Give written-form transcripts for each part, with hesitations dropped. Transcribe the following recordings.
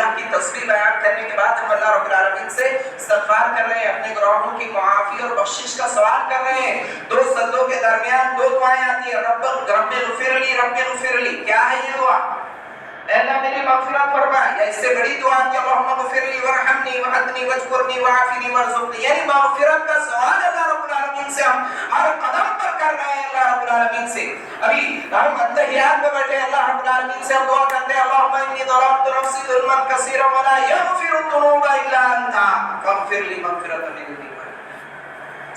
اللہ کی تسبیح بیان کرنے کے بعد ہم اللہ رب العالمین سے استغفار کر رہے ہیں، اپنے گناہوں کی معافی اور بخشش کا سوال کر رہے ہیں۔ دو سجدوں کے درمیان دو دعائیں آتی ہیں، رب اغفر لی، کیا ہے یہ دعا؟ اے اللہ میری مغفرت فرما، یا اس سے بڑی دعا کہ اللہم اغفر لی ورحمنی وحدنی واجبرنی وعافنی وارزقنی، یعنی مغفرت کا سوال اللہ رب العالمین سے ہم ہر قدم پر کر رہے ہیں اللہ رب العالمین سے۔ ابھی ہم اتحیات میں بیٹھے اللہ رب العالمین سے ہم دعا کرتے ہیں اللہم انی ظلمت نفسی ظلما کثیرا ولا یغفر الذنوب الا انت فاغفر لی مغفرۃ من عندک۔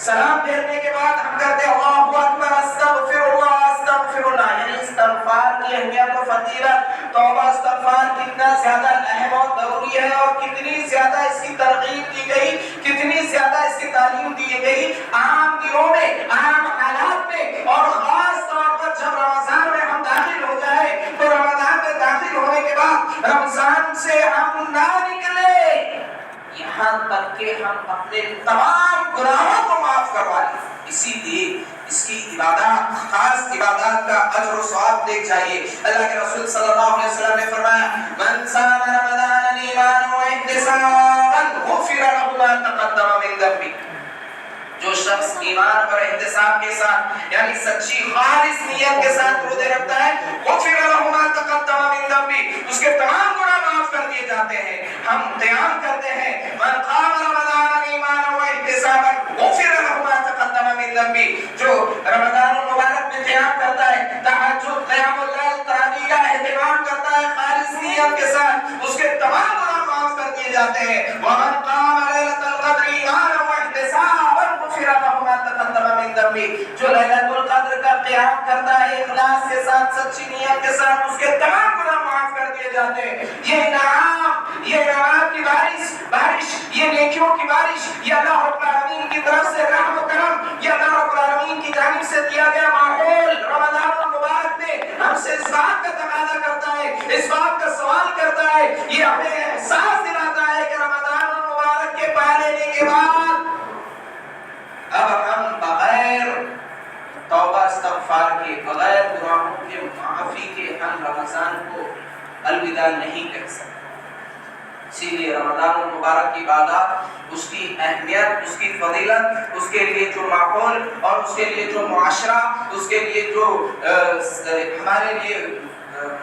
سلام پھیرنے کے بعد ہم کہتے ہیں اللہ اکبر استغفر اللہ، یعنی استغفار کی اہمیت و فضیلت، توبہ استغفار کتنا زیادہ اہم اور ضروری ہے، اور کتنی زیادہ اس کی ترغیب دی گئی، کتنی زیادہ اس کی تعلیم دی گئی عام دنوں میں، عام حالات میں، اور خاص طور پر جب رمضان میں ہم داخل ہو جائے تو رمضان میں داخل ہونے کے بعد رمضان سے ہم نہ نکلے یہاں تک کہ ہم اپنے تمام گناہوں کو معاف کروا لیں۔ اسی لیے اس کی عبادات، خاص عبادات کا اجر و ثواب دیکھ جائیے۔ اللہ کے رسول صلی اللہ علیہ وسلم نے فرمایا من صام رمضان ایمانا واحتسابا غفر له ما تقدم من ذنبه، جو شخص ایمان اور احتساب کے ساتھ یعنی سچی خالص نیت کے ساتھ روزے رکھتا ہے غفر له ما تقدم من ذنبه، اس کے تمام گناہ معاف کر دیے جاتے ہیں۔ ہم قیام کرتے ہیں من قام رمضان ایمانا واحتسابا غفر له ما تقدم من ذنبه، جو رمضان المبارک میں قیام کرتا ہے، تہجد قیام اللیل تراویح کا اہتمام کرتا ہے خالص نیت کے ساتھ، اس کے تمام گناہ معاف کر دیے جاتے ہیں۔ ومن قام ليلة القدر ایمانا واحتسابا غفر له ما تقدم من ذنبه، جو ليلۃ القدر کا قیام کرتا ہے اخلاص کے ساتھ سچی نیت کے ساتھ، اس کے تمام گناہ معاف کر دیے جاتے ہیں۔ یہ انعام، یہ انعامات کی بارش، یہ نیکیوں کی بارش، یہ اللہ رب العالمین کی طرف سے رحم و کرم، یہ اللہ رب العالمین کی جانب سے دیا گیا ماحول رمضان المبارک میں ہم سے اس بات کا تقاضا کرتا ہے، اس بات کا سوال کرتا ہے، یہ ہمیں احساس دلاتا ہے کہ رمضان المبارک کے پا لینے کے بعد اب ہم بغیر توبہ استغفار کے، بغیر گناہوں کے معافی کے ہم رمضان کو الوداع نہیں کہہ سکتے۔ اسی لیے رمضان المبارک کی عبادات، اس کی اہمیت، اس کی فضیلت، اس کے لیے جو ماحول اور اس کے لیے جو معاشرہ، اس کے لیے جو ہمارے لیے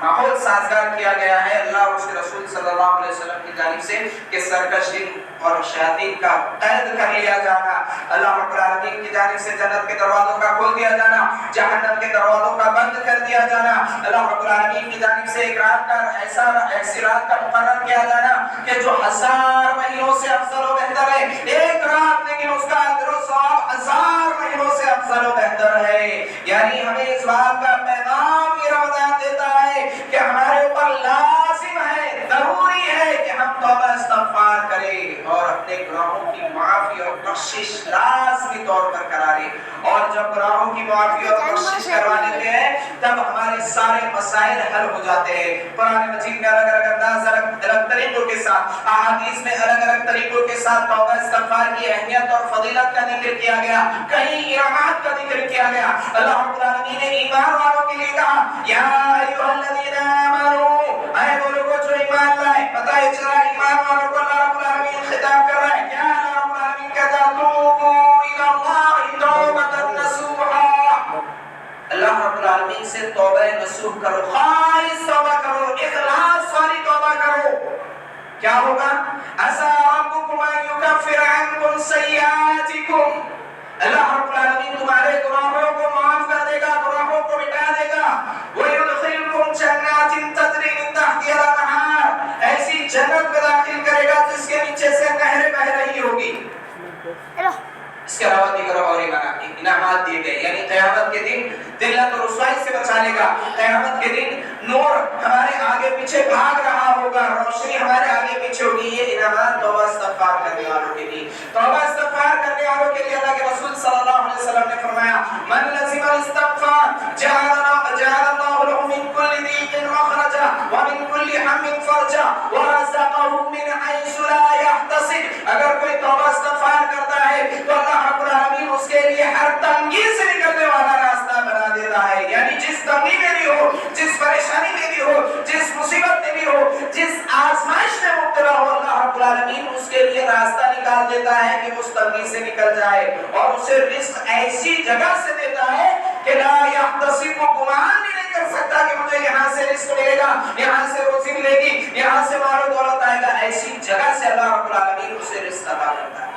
ماحول سازگار کیا گیا ہے اللہ اور اس کے رسول صلی اللہ علیہ وسلم کی جانب سے کہ سرکش جن اور شیاطین کا قید کر لیا جانا، اللہ رب العالمین کی جانب سے جنت کے دروازوں کا کھول دیا جانا، جہنم کے دروازوں کا بند کر دیا جانا، اللہ رب العالمین کی جانب سے ایک رات کا ایسی رات کا مقرر کیا جانا کہ جو 1000 مہینوں سے افضل و بہتر ہے، ایک رات لیکن اس کا اجر و ثواب 1000 مہینوں سے افضل و بہتر ہے۔ یعنی ہمیں اس بات کا پیغام یہ رمضان دیتا ہے کہ ہمارے اوپر لازم ہے، ضروری ہے کہ ہم توبہ استغفار کریں اور اپنے گناہوں کی معافی اور بخشش لازمی طور پر کرا لیں۔ اور جب گناہوں کی معافی اور بخشش کروا لیتے ہیں تب ہمارے سارے مسائل حل ہو جاتے ہیں۔ قرآن مجید میں الگ الگ انداز، الگ الگ طریقوں کے ساتھ، احادیث میں الگ الگ طریقوں کے ساتھ توبہ استغفار کی اہمیت اور فضیلت کا ذکر کیا گیا، کئی انعامات کا ذکر کیا گیا۔ اللہ رب العالمین نے ایمان والوں کے لیے کہا یا ایھا الذین آمنوا، اے وہ لوگوں جو ایمان لائے، پتہ ہے چلا ایمان والوں کو اللہ رب العالمین خطاب کر رہا ہے، کیا اللہ رب العالمین کہتا ہے توبوا الی اللہ توبۃ نصوحا، اللہ رب العالمین سے توبہ نصوح کرو، خالص توبہ کرو، اخلاص والی توبہ کرو۔ کیا ہوگا؟ عسى ربكم ان يكفر عنكم سيئاتكم، اللہ رب العالمین تمہارے گناہوں کو معاف کر دے گا، گناہوں کو مٹا دے گا۔ وَيُدْخِلْكُمْ جَنَّاتٍ تَجْرِي مِن تَحْتِهَا الْأَنْهَارُ، ایسی جنت میں داخل کرے گا جس کے نیچے سے نہریں بہ رہی ہوگی۔ اس کے علاوہ دیگر اور انعامات دیے گئے، یعنی قیامت کے دن ذلت و رسوائی سے بچانے کا، قیامت کے دن نور ہمارے آگے پیچھے بھاگ رہا ہوگا، روشنی ہمارے آگے پیچھے ہوگی۔ یہ انعامات توبہ استغفار کرنے والوں کے لیے، توبہ استغفار کرنے والوں کے لیے اللہ کے رسول صلی اللہ علیہ وسلم نے فرمایا من لزم الاستغفار جعل اللہ له من كل ضيق مخرجا ومن كل هم فرجا ورزقه من حيث لا يحتسب، اگر کوئی توبہ استغفار کرتا ہے تو اللہ رب العالمین اس کے لیے ہر تنگی سے نکلنے والا راستہ بنا دیتا ہے۔ ہے. یعنی جس تنگی میں بھی ہو, جس پریشانی میں بھی ہو, جس مصیبت میں بھی ہو, جس آزمائش میں مبتلا ہو, اللہ رب العالمین اس کے لیے راستہ نکال دیتا ہے کہ اس تنگی سے نکل جائے, اور اسے رزق ایسی جگہ سے دیتا ہے کہ لا یحتسب, وہ گمان بھی نہیں کر سکتا کہ مجھے یہاں سے رزق ملے گا, یہاں سے روزی ملے گی, یہاں سے مال و دولت آئے گا. ایسی جگہ سے اللہ رب العالمین اسے رزق عطا کرتا ہے.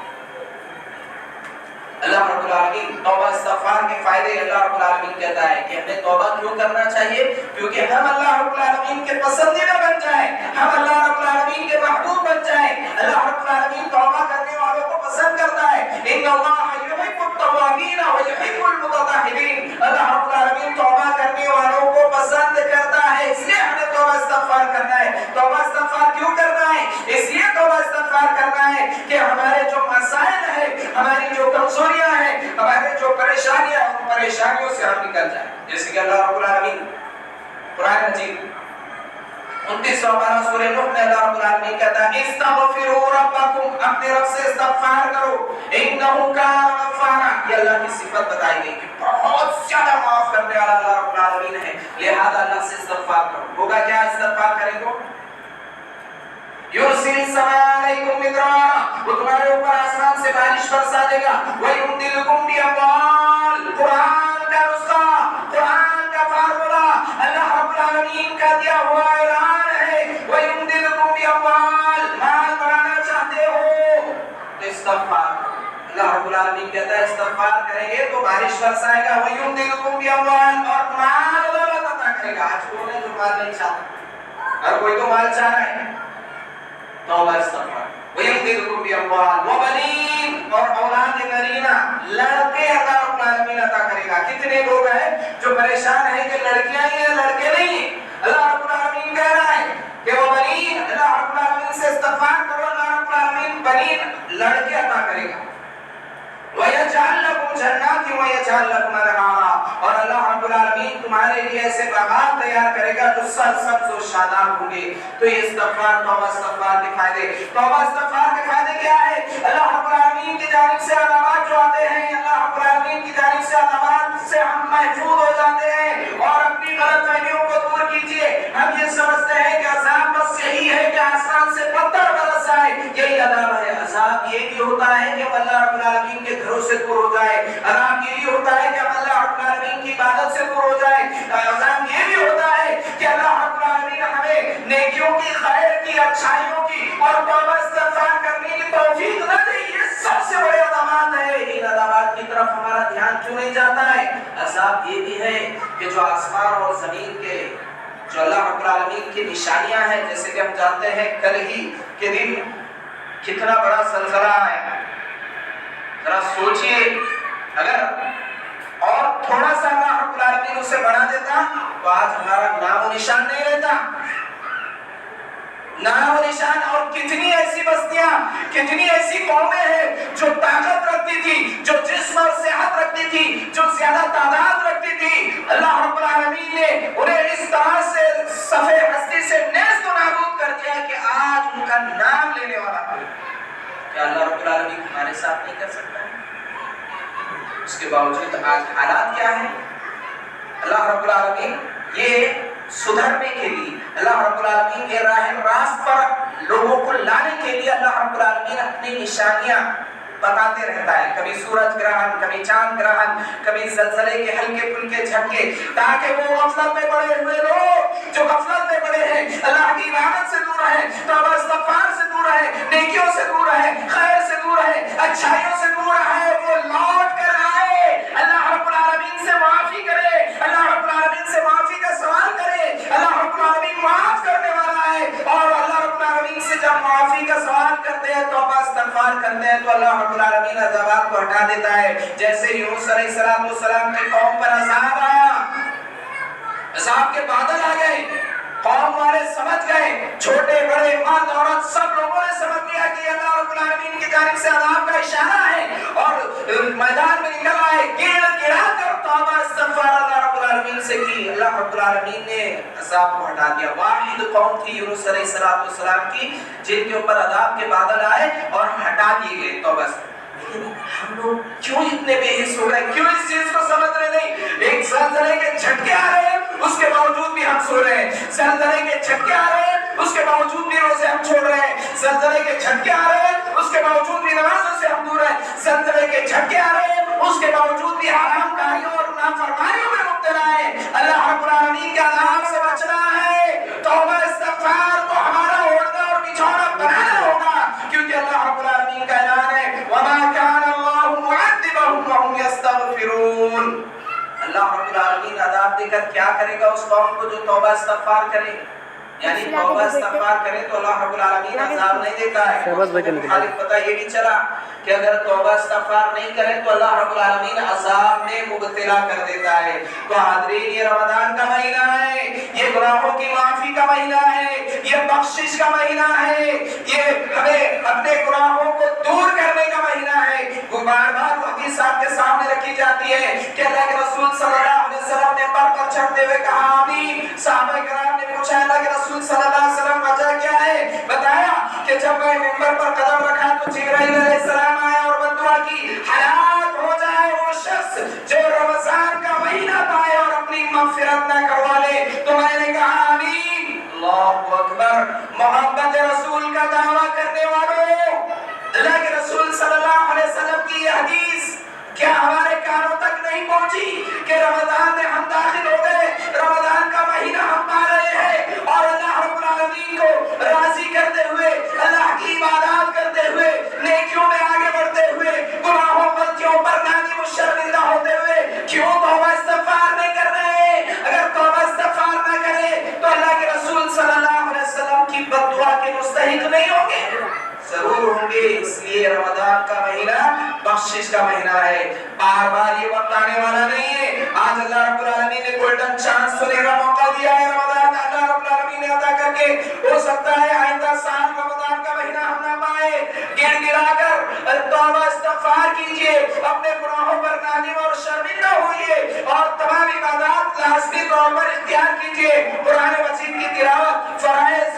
اللہ رب العالمین توبہ استغفار کے فائدے اللہ رب العالمین کہتا ہے کہ ہمیں توبہ کیوں کرنا چاہیے, کیونکہ ہم اللہ رب العالمین کے پسندیدہ بن جائیں, ہم اللہ رب العالمین کے محبوب بن جائیں. اللہ رب العالمین توبہ کرنے والوں کو پسند کرتا ہے. ان اللہ یحب التوابین ویحب المتطہرین. اللہ رب العالمین توبہ کرنے والوں کو پسند کرتا ہے, اس لیے ہمیں توبہ استغفار کرنا ہے. توبہ استغفار کیوں کرنا ہے؟ اس لیے توبہ استغفار کرنا ہے کہ ہمارے جو مسائل ہیں, ہماری جو کمزوریاں ہیں, ہمارے جو پریشانیاں ہیں, ان پریشانیوں سے ہم نکل جائیں. جیسے کہ اللہ رب العالمین قرآن مجید 29 سورہ نوح میں اللہ رب العالمین کہتا ہے استغفروا ربکم, اپنے رب سے استغفار کرو, انہ کان غفارا. یہ اللہ کی صفت بتائی گئی کہ بہت زیادہ معاف کرنے والا اللہ رب العالمین ہے, لہذا اللہ سے استغفار کرو. ہوگا کیا استغفار کریں گے؟ یرسل السماء علیکم مدرارا, وہ تمہارے اوپر آسمان سے بارش برسا دے گا. وَيُمْدِدْكُمْ بِأَمْوَالٍ, قرآن کا نسخہ, قرآن کا فارمولا, اللہ رب العالمین کا دیا ہوا اعلان ہے. وَيُمْدِدْكُمْ بِأَمْوَالٍ, مال بنانا چاہتے ہو تو استغفار. اللہ رب العالمین کہتا ہے استغفار کریں گے تو بارش برسائے گا. وَيُمْدِدْكُمْ بِأَمْوَالٍ, اور مال دولت عطا کرے گا. آج کون ہے جو مال نہیں چاہتا؟ ہر کوئی تو مال چاہ رہا ہے. توبہ استغفار. وَيُمْدِدْكُمْ بِأَمْوَالٍ وَبَنِينَ, اور اولاد نرینہ, لڑکے اللہ رب العالمین عطا کرے گا. کتنے لوگ ہیں جو پریشان ہیں کہ لڑکیاں ہی ہیں, لڑکے نہیں ہیں. اللہ رب العالمین کہہ رہا ہے کہ وہ بنین, اللہ رب العالمین سے استغفار کرو, اللہ رب العالمین بنین, لڑکے عطا کرے گا. وَيَجْعَلْ لَكُمْ جَنَّاتٍ وَيَجْعَلْ لَكُمْ أَنْهَارًا, اور اللہ رب العالمین تمہارے لیے ایسے باغات تیار کرے گا جو سبز و شاداب ہوں گے. تو یہ استغفار, توبہ استغفار کے فائدے. توبہ استغفار کے فائدے کیا ہے؟ اللہ رب العالمین کی جانب سے علامات جو آتے ہیں, اللہ رب العالمین کی جانب سے علامات سے ہم محفوظ ہو جاتے ہیں. اور اپنی غلط فہمیوں کو دور کیجیے. ہم یہ سمجھتے ہیں کہ عذاب بس یہی ہے کہ آسمان سے پتھر برس آئے, یہی عذاب ہے. عذاب یہ بھی ہوتا ہے کہ اللہ رب العالمین کے گھروں سے دور ہو جائے. عذاب یہ بھی ہوتا ہے کہ ہم اللہ رب العالمین کی عبادت سے دور ہو جائے. عذاب یہ بھی ہوتا ہے کہ اللہ رب العالمین ہمیں نیکیوں کی, خیر کی, اچھائیوں کی اور توبہ استغفار کرنے کی توفیق نہ دے. یہ سب سے بڑے عذابات ہیں. ان عذابات کی طرف ہمارا دھیان کیوں نہیں جاتا ہے؟ عذاب یہ بھی ہے کہ جو آسمان اور زمین کے جو اللہ رب العالمین کی نشانیاں ہیں, جیسے کہ ہم جانتے ہیں کل ہی کے دن کتنا بڑا زلزلہ آیا. ذرا سوچئے, اگر اور تھوڑا سا اللہ رب العالمین اسے بڑھا دیتا تو آج ہمارا نام و نشان نہیں رہتا. نام و نشان. اور کتنی ایسی بستیاں, کتنی ایسی قومیں ہیں جو طاقت رکھتی تھی, جو جسم اور صحت رکھتی تھی, جو زیادہ تعداد رکھتی تھی, اللہ رب العالمین نے انہیں اس طرح سے صفحے ہستی سے نیست و نابود کر دیا کہ آج ان کا نام لینے والا ہے. کیا اللہ رب العالمین ہمارے ساتھ نہیں کر سکتا ہے؟ اس کے باوجود آج حالات کیا ہیں؟ اللہ رب العالمین یہ سدھرنے کے لیے, اللہ رب العالمین یہ راہ راست پر لوگوں کو لانے کے لیے اللہ رب العالمین اپنی نشانیاں بتاتے رہتا ہے. کبھی سورج گرہن, کبھی چاند گرہن, کبھی زلزلے کے ہلکے پھلکے جھٹکے, تاکہ وہ غفلت میں پڑے ہوئے لوگ جو غفلت میں پڑے ہیں, اللہ کی عبادت سے دور رہے, توبہ استغفار سے دور رہے, نیکیوں سے دور رہے, خیر سے دور رہے, اچھائیوں سے دور رہے, وہ لوٹ کر آئے, اللہ رب العالمین سے معافی کرے, اللہ رب العالمین سے معافی کا سوال کرے. اللہ رب العالمین معاف کرنے والا ہے, اور اللہ رب العالمین سے جب معافی کا سوال کرتے ہیں, توبہ استغفار کرتے ہیں, تو اللہ رب العالمین عذابات کو ہٹا دیتا ہے. جیسے یونس علیہ السلام کی قوم پر عذاب آیا, عذاب کے بادل آ گئے, قوم والے سمجھ گئے, چھوٹے بڑے مرد عورت سب لوگوں نے سمجھ لیا کہ اللہ رب العالمین کی جانب سے عذاب کا اشارہ ہے, اور میدان میں نکل آئے, گڑا کر توبہ استغفار اللہ رب العالمین سے کی. اللہ رب العالمین نے عذاب کو ہٹا دیا. واحد قوم تھی یونس علیہ السلام کی, جن کے اوپر عذاب کے بادل آئے اور ہٹا دیے گئے توبہ سے. ہم لوگ کیوں اتنے بے حس ہو گئے؟ کیوں اس چیز کو سمجھ رہے نہیں؟ ایک زلزلے کے جھٹکے آ رہے ہیں، اس کے باوجود بھی ہم سو رہے ہیں۔ زلزلے کے جھٹکے آ رہے ہیں، اس کے باوجود بھی روزے ہم چھوڑ رہے ہیں۔ زلزلے کے جھٹکے آ رہے ہیں، اس کے باوجود بھی نمازوں سے ہم دور ہیں۔ زلزلے کے جھٹکے آ رہے ہیں، اس کے باوجود بھی حرام کاریوں اور نافرمانیوں میں مبتلا ہے۔ اللہ رب العالمین کے عذاب سے بچنا ہے، توبہ استغفار کو ہمارا اوڑھنا اور بچھونا بنانا ہوگا، کیونکہ اللہ رب العالمین کا اعلان ہے وَمَا كَانَ اللَّهُ مُعَذِّبَهُمْ وَهُمْ يَسْتَغْفِرُونَ۔ اللہ رب العالمین عذاب دے کر کیا کرے گا اس قوم کو جو توبہ استغفار کرے؟ یعنی توبہ استغفار کرے تو اللہ رب العالمین عذاب نہیں دیتا ہے۔ مخالف پتہ یہ بھی چلا کہ اگر توبہ استغفار نہیں کرے تو اللہ رب العالمین عذاب میں مبتلا کر دیتا ہے۔ تو حاضرین، یہ رمضان کا مہینہ ہے، یہ گناہوں کی معافی کا مہینہ ہے، یہ بخشش کا مہینہ ہے، یہ ہمیں اپنے گناہوں کو دور کرنے کا مہینہ ہے۔ بار بار حدیث آپ کے سامنے رکھی جاتی ہے کہ اللہ کے رسول صلی اللہ علیہ وسلم نے پر چڑھتے ہوئے کہا آمین۔ صحابہ کرام نے پوچھا اللہ کے رسول صلی اللہ علیہ وسلم وجہ کیا ہے؟ بتایا کہ جب میں منبر پر قدم رکھا تو جبرائیل علیہ السلام آیا اور بددعا کی ہلاک ہو جائے وہ شخص جو رمضان کا مہینہ پائے اور اپنی مغفرت نہ کروا لے۔ تو میں نے کہا آمین۔ اللہ اکبر۔ محبت رسول کا دعویٰ کرنے والوں، اللہ کے رسول صلی اللہ علیہ وسلم کی یہ حدیث کیا ہمارے کانوں تک نہیں پہنچی کہ رمضان میں ہم داخل ہو گئے، رمضان کا مہینہ ہم پا رہے ہیں اور اللہ رب العالمین کو راضی کرتے ہوئے، اللہ کی عبادات کرتے ہوئے، نیکیوں میں آگے بڑھتے ہوئے، گناہوں غلطیوں پر نادم و شرمندہ ہوتے ہوئے کیوں توبہ استغفار نہیں کر رہے؟ اگر توبہ استغفار نہ کرے تو اللہ کے رسول صلی اللہ علیہ وسلم کی بددعا کے مستحق نہیں ہوں گے؟ ضرور ہوں گے۔ اس لیے رمضان کا مہینہ بخشش کا مہینہ ہے، بار بار یہ وقت آنے والا نہیں ہے۔ آج اللہ رب العالمین نے گولڈن چانس سنہرا موقع دیا ہے، رمضان اللہ رب العالمین نے عطا کر کے ہو سکتا ہے آئندہ سال رمضان کا مہینہ ہم نہ پائے۔ گڑ گڑا کر توبہ استغفار کیجئے، اپنے گناہوں پر نادم اور شرمندہ ہوئیے اور تمام عبادات لازمی طور پر اختیار کیجئے۔ قرآن مجید کی تلاوت،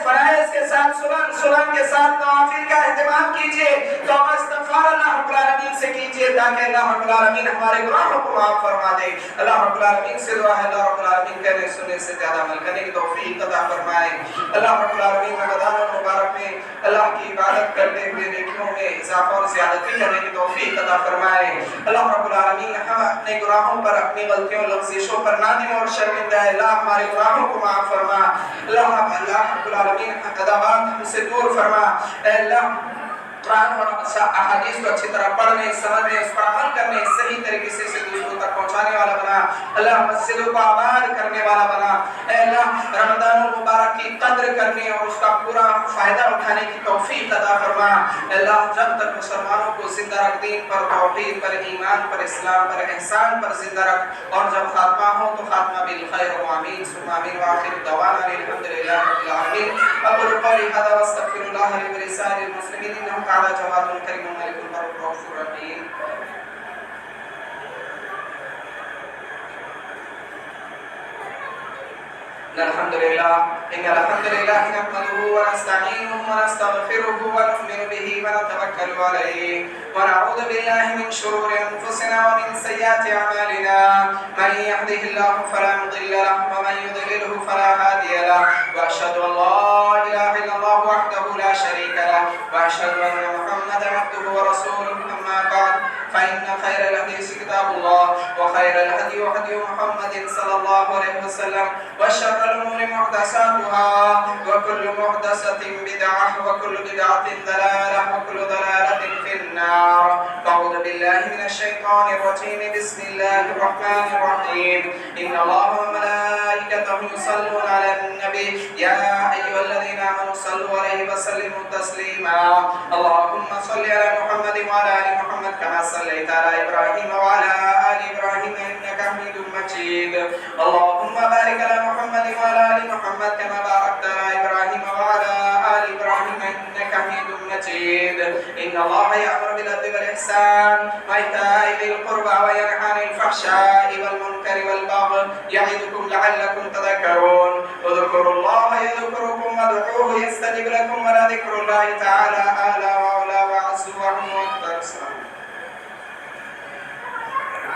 فرائض کے ساتھ سنن کے ساتھ نوافل کا اہتمام کیجئے، توبہ استغفار اللہ رب العالمین سے کیجئے تاکہ اللہ رب العالمین ہمارے گناہوں کو معاف فرما دے۔ اللہ رب العالمین سے دعا ہے اللہ رب العالمین کہنے سننے سے زیادہ عمل کرنے کی توفیق عطا فرمائے۔ اللہ رب العالمین رمضان المبارک میں اللہ کی عبادت کرتے ہوئے نیکیوں میں اضافہ اور زیادتی کرنے کی توفیق عطا فرمائے۔ اللہ رب العالمین ہم اپنے گناہوں پر، اپنی غلطیوں لغزشوں پر نادم اور شرمندہ ہے، اللہ ہمارے گناہوں کو معاف فرما۔ اللہ رب العالمین عذابات ہم سے دور فرما۔ اے اللہ قرآن اور احادیث کو اچھی طرح پڑھنے، سمجھنے، اس پر عمل کرنے، صحیح طریقے سے دوسروں تک پہنچانے والا بنا۔ اللہ مسجدوں کو آباد کرنے والا بنا۔ اے اللہ رمضان المبارک کی قدر کرنے اور اس کا پورا فائدہ اٹھانے کی توفیق عطا فرما۔ اے اللہ جب تک مسلمانوں کو زندہ رکھ، دین پر، توحید پر، ایمان پر، اسلام پر، احسان پر زندہ رکھ، اور جب خاتمہ ہو تو خاتمہ بالخیر و آمین ثم آمین وآخر دعوانا الحمدللہ رب العالمین۔ اقول قولی ھذا واستغفر اللہ لی ولسائر المسلمین انہ تعالی جواد کریم ملک البر الرؤوف الرحیم۔ الحمد لله نحمده ونستعينه ونستغفره ونؤمن به ونتوكل عليه ونعوذ بالله من شرور أنفسنا ومن سيئات أعمالنا من يهده الله فلا مضل له ومن يضلله فلا هادي له وأشهد أن لا إله إلا الله وحده لا شريك له وأشهد أن محمدا عبده ورسوله أما بعد فإن خير الحديث كتاب الله وخير الهدي هدي محمد صلى الله عليه وسلم وشر الأمور محدثاتها وكل محدثة بدعة وكل بدعة ضلالة وكل ضلالة في النار أعوذ بالله من الشيطان الرجيم بسم الله الرحمن الرحيم إن الله وملائكته يصلون على النبي يا أيها الذين آمنوا صلوا عليه وسلموا تسليما اللهم صل على محمد وعلى آل محمد كما صليت على إبراهيم وعلى آل إبراهيم إنك حميد مجيد اللهم بارك على محمد وعلى آل محمد كما باركت على إبراهيم وعلى آل إبراهيم إنك حميد مجيد إن الله يأمر بالعدل والإحسان وإيتاء ذي القربى وينهى عن الفحشاء والمنكر والبغي يعظكم لعلكم تذكرون اذكروا الله يذكركم وادعوه يستجب لكم ولذكر الله تعالى أعلى وأعلى وأعز وأعم وأكبر.